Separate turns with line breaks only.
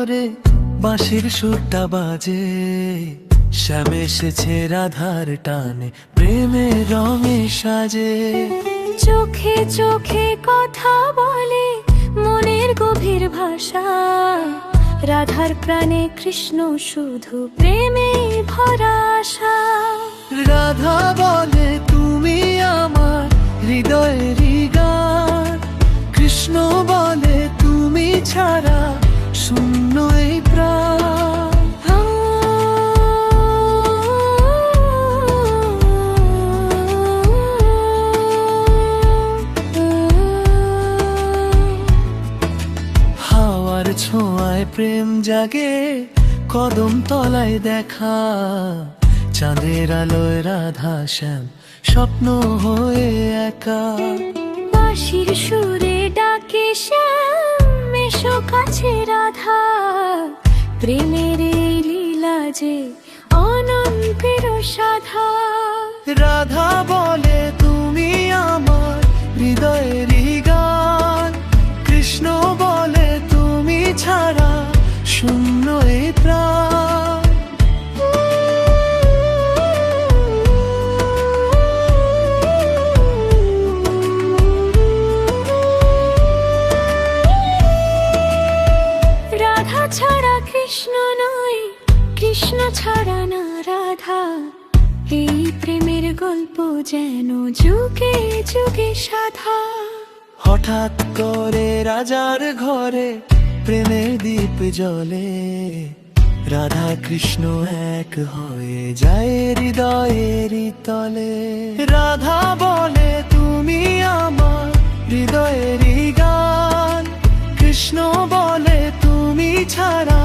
ঘরে বাঁশির সুরটা বাজে, শ্যাম এসেছে রাধার টানে, প্রেমের রঙে সাজে।
চোখে চোখে কথা বলে মনের গভীর ভাষা, রাধার প্রাণে কৃষ্ণ শুধু প্রেমে ভরা আশা।
রাধা বলে তুমি আমার হৃদয়েরই গান, কৃষ্ণ বলে তুমি ছাড়া শূন্য এই প্রাণ। হাওয়ার ছোঁয়ায় প্রেম জাগে, কদম তলায় দেখা, চাঁদের আলোয় রাধা শ্যাম স্বপ্ন হয়ে একা।
বাঁশির সুরে ডাকে শ্যাম, এসো কাছে রাধা, প্রেমের এই লীলা যে অনন্তের সাধা।
রাধা বলে তুমি আমার হৃদয়েরই গান, কৃষ্ণ বলে তুমি ছাড়া শূন্য এই প্রাণ।
রাধা ছাড়া কৃষ্ণ নয়, কৃষ্ণ ছাড়া না রাধা, এই প্রেমের গল্প যেন যুগে যুগে সাধা।
হঠাৎ করে রাজার ঘরে প্রেমের দীপ জ্বলে, রাধা কৃষ্ণ এক হয়ে যায় হৃদয়েরই তলে। রাধা বলে তুমি আমার হৃদয়েরই গান, কৃষ্ণ বলে তুমি ছাড়া